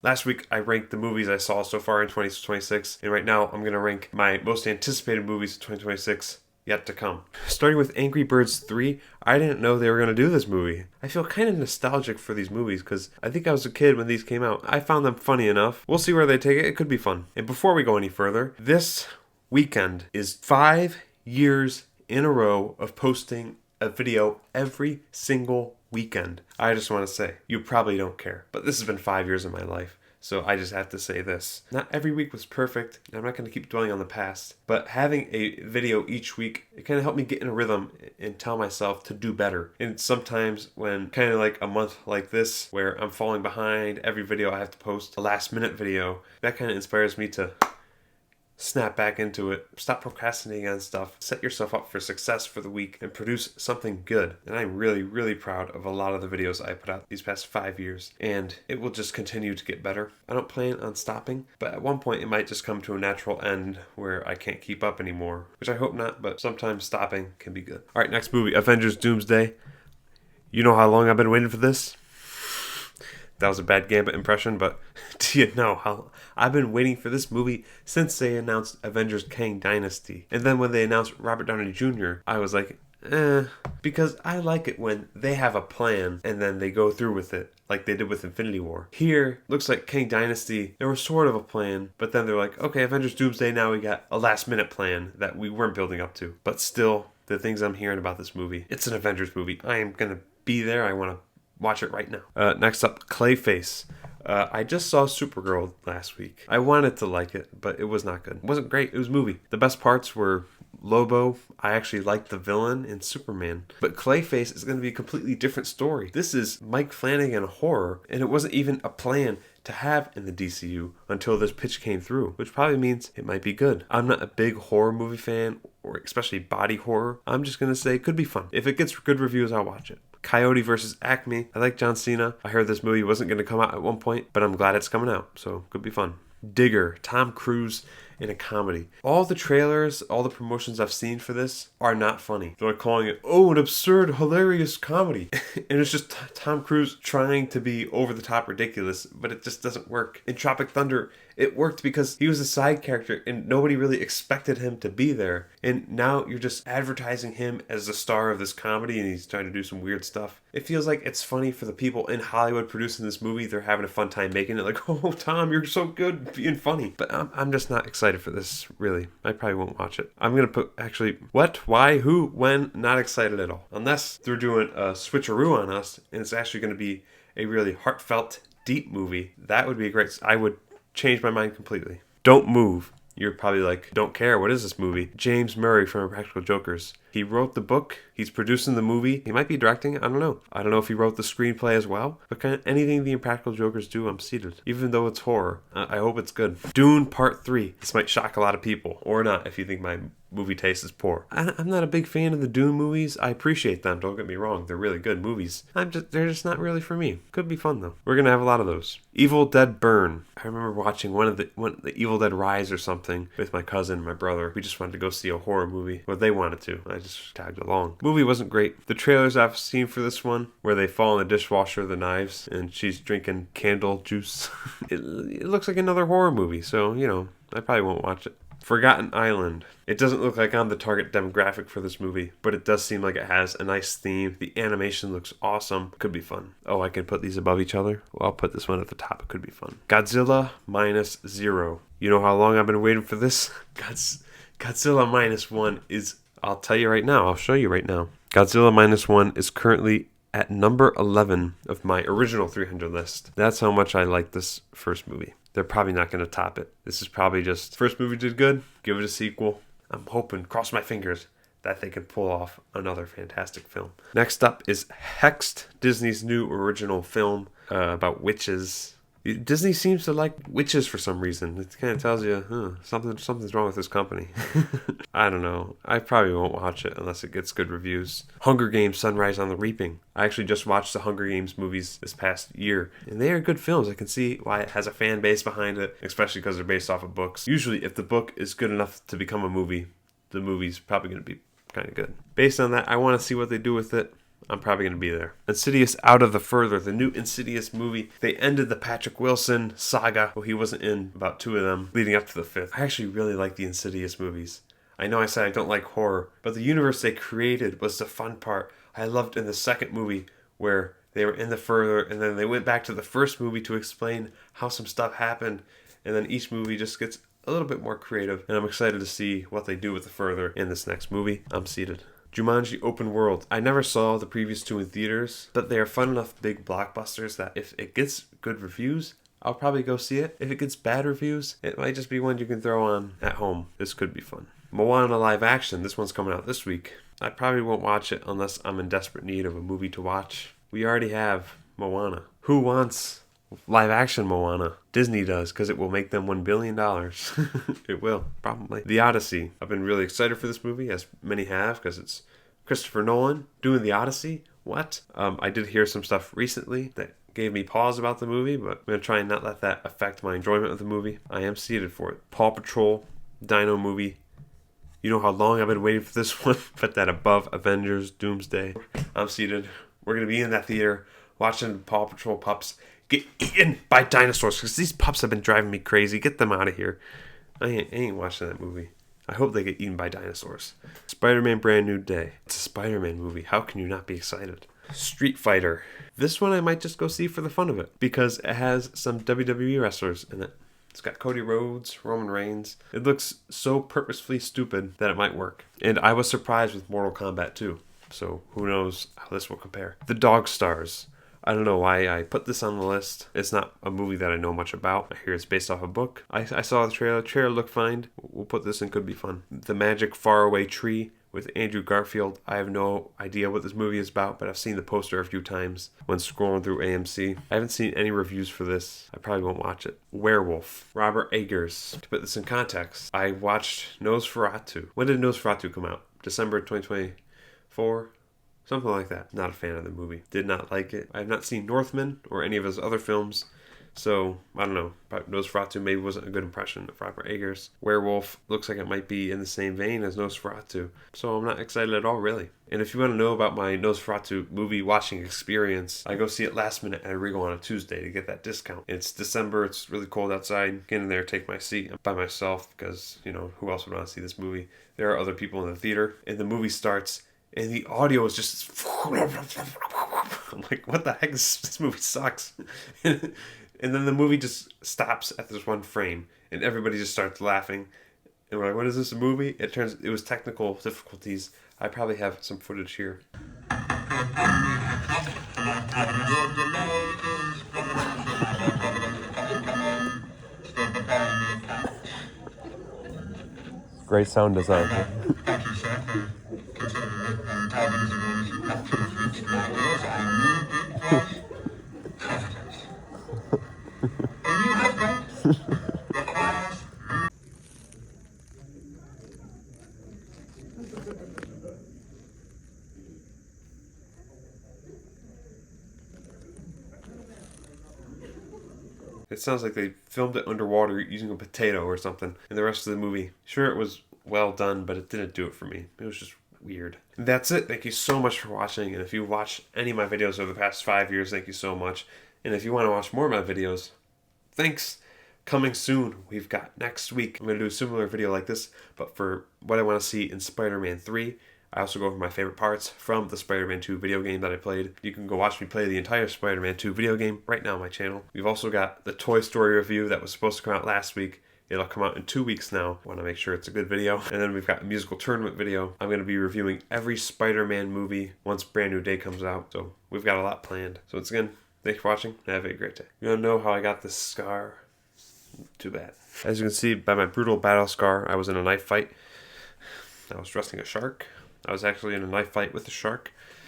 Last week, I ranked the movies I saw so far in 2026, and right now I'm going to rank my most anticipated movies of 2026 yet to come. Starting with Angry Birds 3, I didn't know they were going to do this movie. I feel kind of nostalgic for these movies because I think I was a kid when these came out. I found them funny enough. We'll see where they take it. It could be fun. And before we go any further, this weekend is 5 years in a row of posting a video every single weekend. I just want to say, you probably don't care, but this has been 5 years of my life. So I just have to say this. Not every week was perfect. I'm not going to keep dwelling on the past. But having a video each week, it kind of helped me get in a rhythm and tell myself to do better. And sometimes when kind of like a month like this, where I'm falling behind, every video I have to post a last minute video, that kind of inspires me to snap back into it. Stop procrastinating on stuff. Set yourself up for success for the week and produce something good. And I'm really, really proud of a lot of the videos I put out these past 5 years. And it will just continue to get better. I don't plan on stopping, but at one point it might just come to a natural end where I can't keep up anymore. Which I hope not, but sometimes stopping can be good. Alright, next movie, Avengers Doomsday. You know how long I've been waiting for this? That was a bad Gambit impression, but do you know how I've been waiting for this movie since they announced Avengers Kang Dynasty. And then when they announced Robert Downey Jr., I was like, because I like it when they have a plan and then they go through with it, like they did with Infinity War. Here, looks like Kang Dynasty, there was sort of a plan, but then they're like, okay, Avengers Doomsday, now we got a last minute plan that we weren't building up to. But still, the things I'm hearing about this movie, it's an Avengers movie. I am going to be there. I want to watch it right now. Next up, Clayface. I just saw Supergirl last week. I wanted to like it, but it was not good. It wasn't great. It was a movie. The best parts were Lobo. I actually liked the villain in Superman. But Clayface is going to be a completely different story. This is Mike Flanagan horror, and it wasn't even a plan to have in the DCU until this pitch came through, which probably means it might be good. I'm not a big horror movie fan, or especially body horror. I'm just going to say it could be fun. If it gets good reviews, I'll watch it. Coyote versus Acme. I like John Cena. I heard this movie wasn't going to come out at one point, but I'm glad it's coming out, so could be fun. Digger, Tom Cruise in a comedy. All the trailers, all the promotions I've seen for this are not funny. They're calling it, an absurd, hilarious comedy. And it's just Tom Cruise trying to be over the top ridiculous, but it just doesn't work. In Tropic Thunder, it worked because he was a side character and nobody really expected him to be there. And now you're just advertising him as the star of this comedy and he's trying to do some weird stuff. It feels like it's funny for the people in Hollywood producing this movie. They're having a fun time making it. Like, oh, Tom, you're so good being funny. But I'm just not excited for this, really. I probably won't watch it. I'm going to put, actually, what, why, who, when, not excited at all. Unless they're doing a switcheroo on us and it's actually going to be a really heartfelt, deep movie. That would be great. I would change my mind completely. Don't Move. You're probably like, don't care, what is this movie? James Murray from Impractical Jokers. He wrote the book, he's producing the movie, he might be directing it, I don't know. I don't know if he wrote the screenplay as well, but kind of anything the Impractical Jokers do, I'm seated. Even though it's horror, I hope it's good. Dune Part 3. This might shock a lot of people, or not if you think my movie taste is poor. I'm not a big fan of the Dune movies. I appreciate them, don't get me wrong, they're really good movies. They're just not really for me. Could be fun though. We're gonna have a lot of those. Evil Dead Burn. I remember watching one of the Evil Dead Rise or something with my cousin and my brother. We just wanted to go see a horror movie. Well, they wanted to. I just tagged along. Movie wasn't great. The trailers I've seen for this one, where they fall in the dishwasher, the knives, and she's drinking candle juice. It looks like another horror movie, so, I probably won't watch it. Forgotten Island. It doesn't look like I'm the target demographic for this movie, but it does seem like it has a nice theme. The animation looks awesome. Could be fun. Oh, I can put these above each other? Well, I'll put this one at the top. It could be fun. Godzilla Minus Zero. You know how long I've been waiting for this? Godzilla Minus One is, I'll tell you right now, I'll show you right now. Godzilla Minus One is currently at number 11 of my original 300 list. That's how much I like this first movie. They're probably not going to top it. This is probably just, first movie did good, give it a sequel. I'm hoping, cross my fingers, that they can pull off another fantastic film. Next up is Hexed, Disney's new original film about witches. Disney seems to like witches for some reason. It kind of tells you, something's wrong with this company. I don't know. I probably won't watch it unless it gets good reviews. Hunger Games: Sunrise on the Reaping. I actually just watched the Hunger Games movies this past year, and they are good films. I can see why it has a fan base behind it, especially because they're based off of books. Usually, if the book is good enough to become a movie, the movie's probably going to be kind of good. Based on that, I want to see what they do with it. I'm probably going to be there. Insidious Out of the Further, the new Insidious movie. They ended the Patrick Wilson saga. Well, he wasn't in about 2 of them leading up to the 5th. I actually really like the Insidious movies. I know I said I don't like horror, but the universe they created was the fun part. I loved in the second movie where they were in the Further and then they went back to the first movie to explain how some stuff happened, and then each movie just gets a little bit more creative, and I'm excited to see what they do with the Further in this next movie. I'm seated. Jumanji Open World. I never saw the previous 2 in theaters, but they are fun enough big blockbusters that if it gets good reviews, I'll probably go see it. If it gets bad reviews, it might just be one you can throw on at home. This could be fun. Moana live action. This one's coming out this week. I probably won't watch it unless I'm in desperate need of a movie to watch. We already have Moana. Who wants live action Moana? Disney does, because it will make them $1 billion. It will, probably. The Odyssey. I've been really excited for this movie, as many have, because it's Christopher Nolan doing The Odyssey. What? I did hear some stuff recently that gave me pause about the movie, but I'm going to try and not let that affect my enjoyment of the movie. I am seated for it. Paw Patrol, Dino movie. You know how long I've been waiting for this one? Put that above Avengers Doomsday. I'm seated. We're going to be in that theater watching Paw Patrol pups get eaten by dinosaurs, because these pups have been driving me crazy. Get them out of here. I ain't watching that movie. I hope they get eaten by dinosaurs. Spider-Man Brand New Day. It's a Spider-Man movie. How can you not be excited? Street Fighter. This one I might just go see for the fun of it, because it has some WWE wrestlers in it. It's got Cody Rhodes, Roman Reigns. It looks so purposefully stupid that it might work. And I was surprised with Mortal Kombat 2. So who knows how this will compare. The Dog Stars. I don't know why I put this on the list. It's not a movie that I know much about. I hear it's based off a book. I saw the trailer. The trailer looked fine. We'll put this in. Could be fun. The Magic Faraway Tree with Andrew Garfield. I have no idea what this movie is about, but I've seen the poster a few times when scrolling through AMC. I haven't seen any reviews for this. I probably won't watch it. Werewolf. Robert Eggers. To put this in context, I watched Nosferatu. When did Nosferatu come out? December 2024? Something like that. Not a fan of the movie. Did not like it. I have not seen Northman or any of his other films, so I don't know. Nosferatu maybe wasn't a good impression of Robert Eggers. Werewolf looks like it might be in the same vein as Nosferatu, so I'm not excited at all, really. And if you want to know about my Nosferatu movie watching experience, I go see it last minute at Regal on a Tuesday to get that discount. It's December, it's really cold outside. Get in there, take my seat. I'm by myself because, who else would want to see this movie? There are other people in the theater, and the movie starts, and the audio is just... I'm like, what the heck? This movie sucks. And then the movie just stops at this one frame, and everybody just starts laughing. And we're like, what is this, a movie? It was technical difficulties. I probably have some footage here. Great sound design. It sounds like they filmed it underwater using a potato or something in the rest of the movie. Sure, it was well done, but it didn't do it for me. It was just weird. And that's it. Thank you so much for watching. And if you watched any of my videos over the past 5 years, thank you so much. And if you want to watch more of my videos, thanks. Coming soon, we've got next week. I'm going to do a similar video like this, but for what I want to see in Spider-Man 3. I also go over my favorite parts from the Spider-Man 2 video game that I played. You can go watch me play the entire Spider-Man 2 video game right now on my channel. We've also got the Toy Story review that was supposed to come out last week. It'll come out in 2 weeks now. I want to make sure it's a good video. And then we've got a musical tournament video. I'm going to be reviewing every Spider-Man movie once Brand New Day comes out. So we've got a lot planned. So once again, thanks for watching and have a great day. You want to know how I got this scar? Too bad. As you can see by my brutal battle scar, I was in a knife fight. I was dressing a shark. I was actually in a knife fight with a shark.